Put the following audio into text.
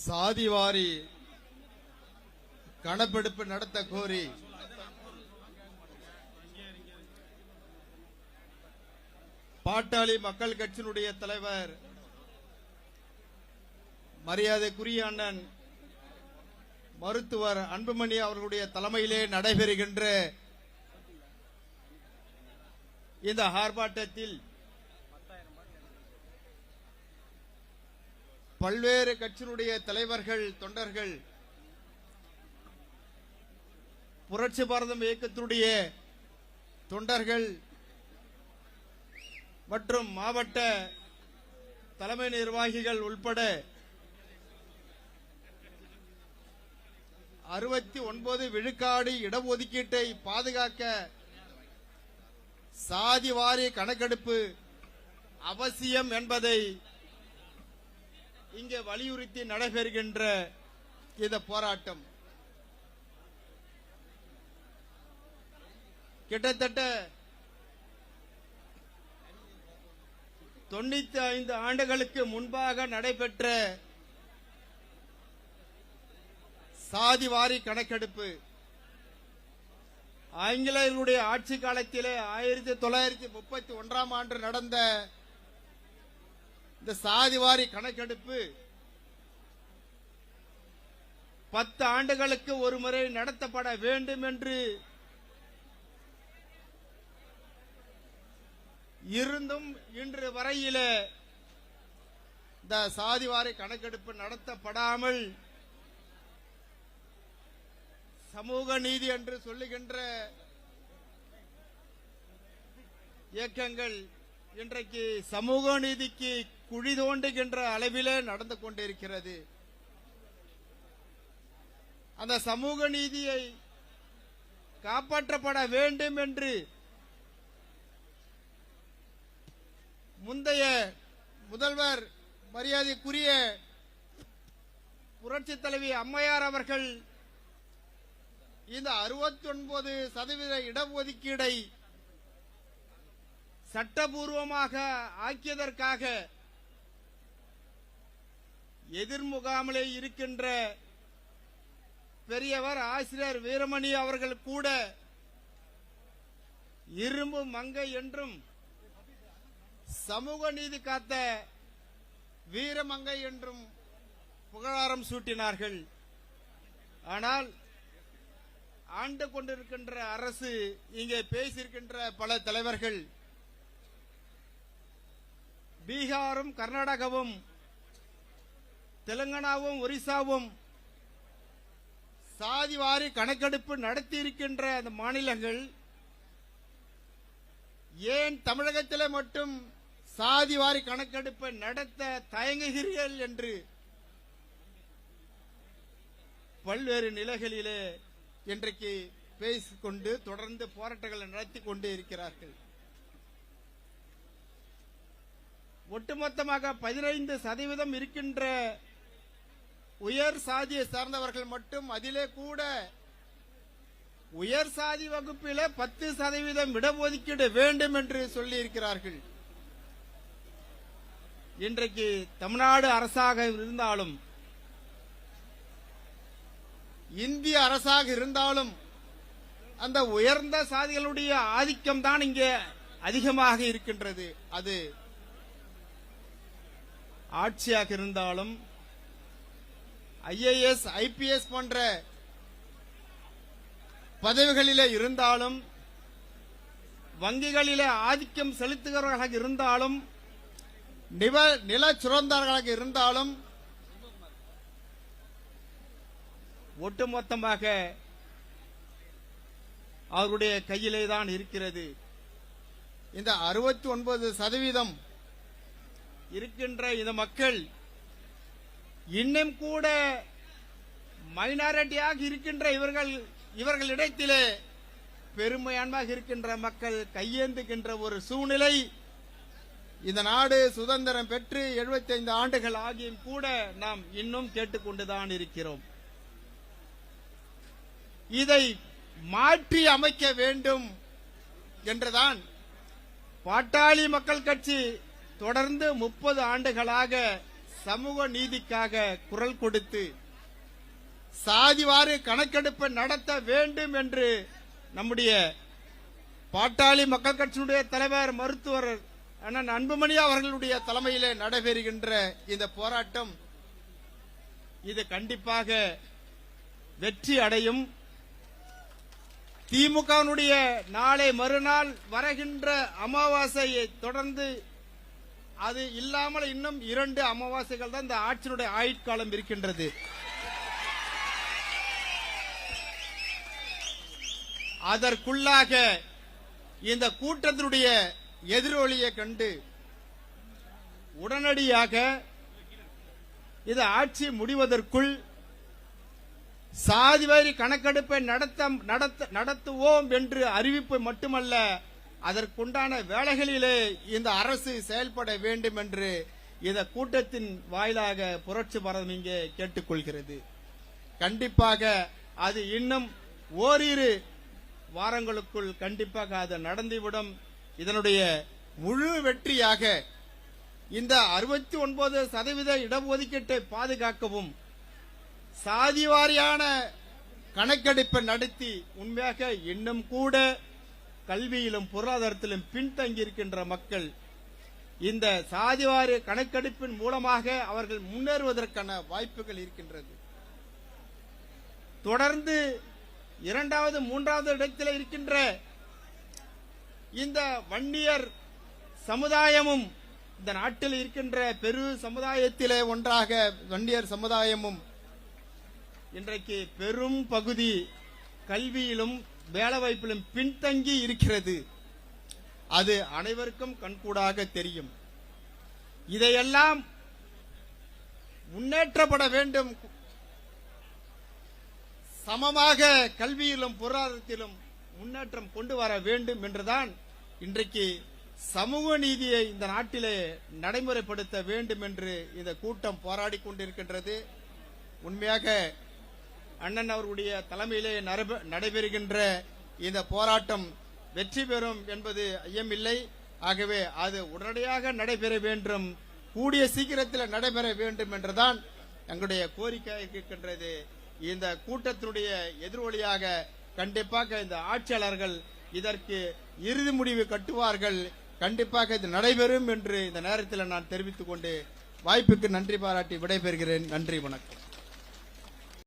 சாதிவாரி கணக்கெடுப்பு நடத்த கோரி பாட்டாளி மக்கள் கட்சியினுடைய தலைவர் மரியாதைக்குரிய அண்ணன் மருத்துவர் அன்புமணி அவர்களுடைய தலைமையிலே நடைபெறுகின்ற இந்த ஆர்ப்பாட்டத்தில் பல்வேறு கட்சியினுடைய தலைவர்கள், தொண்டர்கள், புரட்சி பாரதம் இயக்கத்தினுடைய தொண்டர்கள் மற்றும் மாவட்ட தலைமை நிர்வாகிகள் உட்பட 69 விழுக்காடு இடஒதுக்கீட்டை பாதுகாக்க சாதிவாரி கணக்கெடுப்பு அவசியம் என்பதை இங்கே வலியுறுத்தி நடைபெறுகின்ற இந்த போராட்டம் கிட்டத்தட்ட 95 ஆண்டுகளுக்கு முன்பாக நடைபெற்ற சாதிவாரி கணக்கெடுப்பு ஆங்கிலேயர்களுடைய ஆட்சி காலத்திலே 1931ஆம் ஆண்டு நடந்த இந்த சாதிவாரி கணக்கெடுப்பு 10 ஆண்டுகளுக்கு ஒரு முறை நடத்தப்பட வேண்டும் என்று இருந்தும் இன்று வரையிலே இந்த சாதிவாரி கணக்கெடுப்பு நடத்தப்படாமல் சமூக நீதி என்று சொல்லுகின்ற இயக்கங்கள் இன்றைக்கு சமூக நீதிக்கு குழி தோண்டுகின்ற அளவிலே நடந்து கொண்டிருக்கிறது. அந்த சமூக நீதியை காப்பாற்றப்பட வேண்டும் என்று முந்தைய முதல்வர் மரியாதைக்குரிய புரட்சி தலைவி அம்மையார் அவர்கள் இந்த 69% இடஒதுக்கீடை சட்டபூர்வமாக ஆக்கியதற்காக எதிர்முகாமிலே இருக்கின்ற பெரியவர் ஆசிரியர் வீரமணி அவர்கள் கூட இரும்பு மங்கை என்றும் சமூக நீதி காத்த வீரமங்கை என்றும் புகழாரம் சூட்டினார்கள். ஆனால் ஆண்டு கொண்டிருக்கின்ற அரசு, இங்கே பேசியிருக்கின்ற பல தலைவர்கள் பீகாரும் கர்நாடகாவும் தெலுங்கானாவும் ஒரிசாவும் சாதிவாரி கணக்கெடுப்பு நடத்தி இருக்கின்ற அந்த மாநிலங்கள் ஏன் தமிழகத்திலே மட்டும் சாதிவாரி கணக்கெடுப்பை நடத்த தயங்குகிறீர்கள் என்று பல்வேறு நிலைகளிலே இன்றைக்கு பேசிக்கொண்டு தொடர்ந்து போராட்டங்களை நடத்தி கொண்டு இருக்கிறார்கள். ஒட்டுமொத்தமாக 15% இருக்கின்ற உயர் சாதியை சார்ந்தவர்கள் மட்டும், அதிலே கூட உயர் சாதி வகுப்பில 10% இடஒதுக்கீடு வேண்டும் என்று சொல்லி இருக்கிறார்கள். இன்றைக்கு தமிழ்நாடு அரசாக இருந்தாலும் இந்திய அரசாக இருந்தாலும் அந்த உயர்ந்த சாதிகளுடைய ஆதிக்கம் தான் இங்கே அதிகமாக இருக்கின்றது. அது ஆட்சியாக இருந்தாலும் IAS, IPS போன்ற பதவிகளிலே இருந்தாலும், வங்கிகளிலே ஆதிக்கம் செலுத்துகிறவர்களாக இருந்தாலும், நில சுரந்தார்களாக இருந்தாலும், ஒட்டுமொத்தமாக அவருடைய கையிலே தான் இருக்கிறது. இந்த 69% இருக்கின்ற இந்த மக்கள் இன்னும் கூட மைனாரிட்டியாக இருக்கின்ற இவர்களிடத்திலே பெரும்பான்மையாக இருக்கின்ற மக்கள் கையேந்துகின்ற ஒரு சூழ்நிலை. இந்த நாடு சுதந்திரம் பெற்று 75 ஆண்டுகள் ஆகியும் கூட நாம் இன்னும் கேட்டுக்கொண்டுதான் இருக்கிறோம். இதை மாற்றி அமைக்க வேண்டும் என்றுதான் பாட்டாளி மக்கள் கட்சி தொடர்ந்து 30 ஆண்டுகளாக சமூக நீதிக்காக குரல் கொடுத்து சாதிவாரி கணக்கெடுப்பை நடத்த வேண்டும் என்று நம்முடைய பாட்டாளி மக்கள் கட்சியினுடைய தலைவர் மருத்துவர் அண்ணன் அன்புமணி அவர்களுடைய தலைமையிலே நடைபெறுகின்ற இந்த போராட்டம் இது கண்டிப்பாக வெற்றி அடையும். திமுகவினுடைய நாளை மறுநாள் வருகின்ற அமாவாசையை தொடர்ந்து அது இல்லாமல் இன்னும் 2 அமாவாசைகள் தான் இந்த ஆட்சியினுடைய ஆயுட்காலம் இருக்கின்றது. அதற்குள்ளாக இந்த கூட்டத்தினுடைய எதிரொலியை கண்டு உடனடியாக இது ஆட்சி முடிவதற்குள் சாதிவாரி கணக்கெடுப்பை நடத்துவோம் என்று அறிவிப்பு மட்டுமல்ல, அதற்குண்டான வேலைகளிலே இந்த அரசு செயல்பட வேண்டும் என்று இந்த கூட்டத்தின் வாயிலாக புரட்சி பாரதம் இங்கே கேட்டுக்கொள்கிறது. கண்டிப்பாக அது இன்னும் ஓரிரு வாரங்களுக்குள் கண்டிப்பாக அது நடந்துவிடும். இதனுடைய முழு வெற்றியாக இந்த 69% இடஒதுக்கீட்டை பாதுகாக்கவும் சாதிவாரியான கணக்கெடுப்பை நடத்தி உண்மையாக இன்னும் கூட கல்வியிலும் பொருளாதாரத்திலும் பின்தங்கி இருக்கின்ற மக்கள் இந்த சாதிவாரி கணக்கெடுப்பின் மூலமாக அவர்கள் முன்னேறுவதற்கான வாய்ப்புகள் இருக்கின்றது. தொடர்ந்து 2வது 3வது இடத்தில் இருக்கின்ற இந்த வன்னியர் சமுதாயமும் இந்த நாட்டில் இருக்கின்ற பெரு சமுதாயத்திலே ஒன்றாக வன்னியர் சமுதாயமும் இன்றைக்கு பெரும் பகுதி கல்வியிலும் வேலைவாய்ப்பிலும் பின்தங்கி இருக்கிறது. அது அனைவருக்கும் கண்கூடாக தெரியும். இதையெல்லாம் முன்னேற்றப்பட வேண்டும். சமமாக கல்வியிலும் பொருளாதாரத்திலும் முன்னேற்றம் கொண்டு வர வேண்டும் என்றுதான் இன்றைக்கு சமூக நீதியை இந்த நாட்டிலே நடைமுறைப்படுத்த வேண்டும் என்று இந்த கூட்டம் போராடி கொண்டிருக்கின்றது. உண்மையாக அண்ணன் அவர்களுடைய தலைமையிலே நடைபெறுகின்ற இந்த போராட்டம் வெற்றி பெறும் என்பது ஐயமில்லை. ஆகவே அது உடனடியாக நடைபெற வேண்டும், கூடிய சீக்கிரத்தில் நடைபெற வேண்டும் என்றுதான் எங்களுடைய கோரிக்கை இருக்கின்றது. இந்த கூட்டத்தினுடைய எதிரொலியாக கண்டிப்பாக இந்த ஆட்சியாளர்கள் இதற்கு இறுதி முடிவு கட்டுவார்கள். கண்டிப்பாக இது நடைபெறும் என்று இந்த நேரத்தில் நான் தெரிவித்துக் கொண்டு வாய்ப்புக்கு நன்றி பாராட்டி விடைபெறுகிறேன். நன்றி, வணக்கம்.